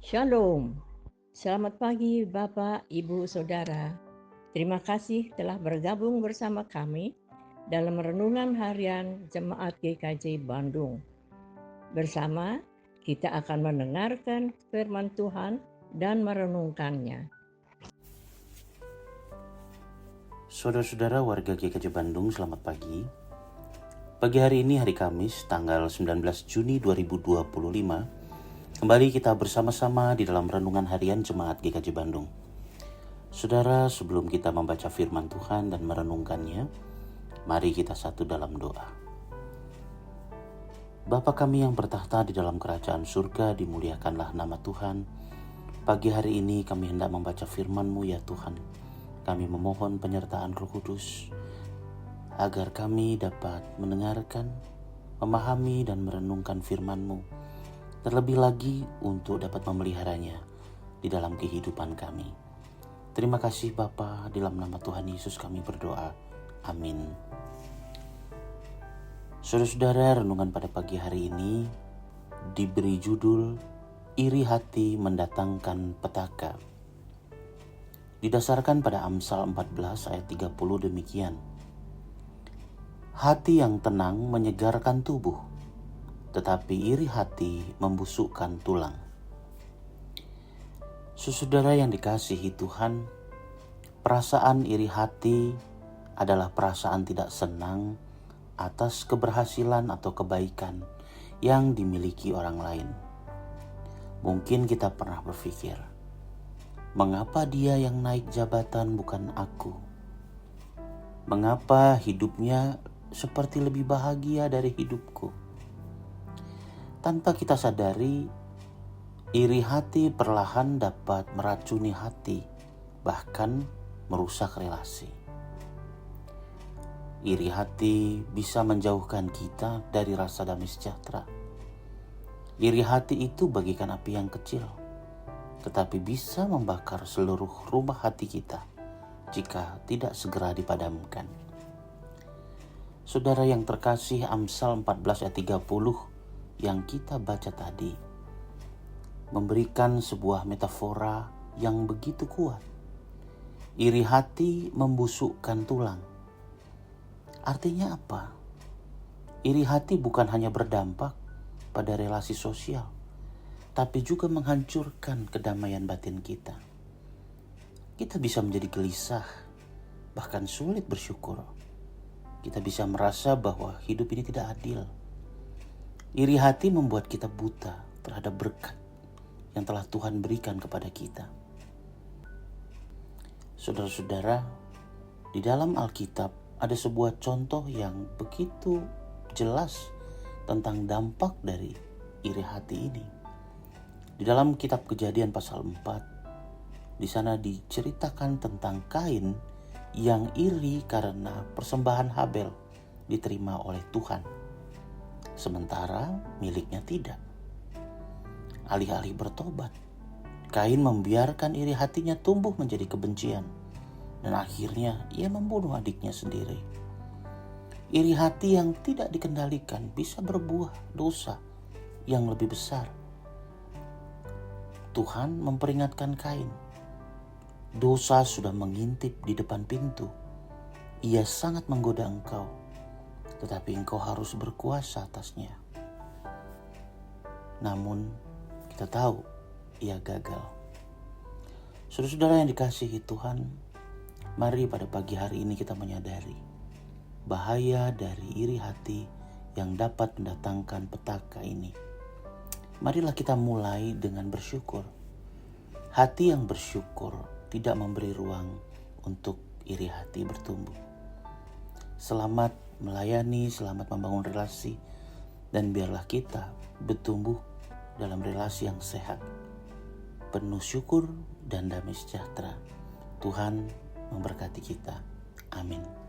Shalom, selamat pagi Bapak, Ibu, Saudara. Terima kasih telah bergabung bersama kami dalam Renungan Harian Jemaat GKJ Bandung. Bersama kita akan mendengarkan firman Tuhan dan merenungkannya. Saudara-saudara warga GKJ Bandung, selamat pagi. Pagi hari ini hari Kamis, tanggal 19 Juni 2025, kembali kita bersama-sama di dalam Renungan Harian Jemaat GKJ Bandung. Saudara, sebelum kita membaca firman Tuhan dan merenungkannya, mari kita satu dalam doa. Bapa kami yang bertahta di dalam kerajaan surga, dimuliakanlah nama Tuhan. Pagi hari ini kami hendak membaca firman-Mu ya Tuhan. Kami memohon penyertaan Roh Kudus, agar kami dapat mendengarkan, memahami dan merenungkan firman-Mu. Terlebih lagi untuk dapat memeliharanya di dalam kehidupan kami. Terima kasih Bapa, di dalam nama Tuhan Yesus kami berdoa. Amin. Saudara-saudara, renungan pada pagi hari ini diberi judul Iri Hati Mendatangkan Petaka. Didasarkan pada Amsal 14 ayat 30 demikian. Hati yang tenang menyegarkan tubuh, tetapi iri hati membusukkan tulang. Saudara yang dikasihi Tuhan, perasaan iri hati adalah perasaan tidak senang atas keberhasilan atau kebaikan yang dimiliki orang lain. Mungkin kita pernah berpikir, mengapa dia yang naik jabatan bukan aku? Mengapa hidupnya seperti lebih bahagia dari hidupku? Tanpa kita sadari, iri hati perlahan dapat meracuni hati, bahkan merusak relasi. Iri hati bisa menjauhkan kita dari rasa damai sejahtera. Iri hati itu bagikan api yang kecil, tetapi bisa membakar seluruh rumah hati kita jika tidak segera dipadamkan. Saudara yang terkasih, Amsal 14 ayat 30 yang kita baca tadi memberikan sebuah metafora yang begitu kuat. Iri hati membusukkan tulang. Artinya apa? Iri hati bukan hanya berdampak pada relasi sosial, tapi juga menghancurkan kedamaian batin kita. Kita bisa menjadi gelisah, bahkan sulit bersyukur. Kita bisa merasa bahwa hidup ini tidak adil. Iri hati membuat kita buta terhadap berkat yang telah Tuhan berikan kepada kita. Saudara-saudara, di dalam Alkitab ada sebuah contoh yang begitu jelas tentang dampak dari iri hati ini. Di dalam kitab Kejadian pasal 4, di sana diceritakan tentang Kain yang iri karena persembahan Habel diterima oleh Tuhan, sementara miliknya tidak. Alih-alih bertobat, Kain membiarkan iri hatinya tumbuh menjadi kebencian, dan akhirnya ia membunuh adiknya sendiri. Iri hati yang tidak dikendalikan bisa berbuah dosa yang lebih besar. Tuhan memperingatkan Kain, dosa sudah mengintip di depan pintu. Ia sangat menggoda engkau, tetapi engkau harus berkuasa atasnya. Namun kita tahu ia gagal. Saudara-saudara yang dikasihi Tuhan, mari pada pagi hari ini kita menyadari bahaya dari iri hati yang dapat mendatangkan petaka ini. Marilah kita mulai dengan bersyukur. Hati yang bersyukur tidak memberi ruang untuk iri hati bertumbuh. Selamat melayani, selamat membangun relasi, dan biarlah kita bertumbuh dalam relasi yang sehat, penuh syukur dan damai sejahtera. Tuhan memberkati kita. Amin.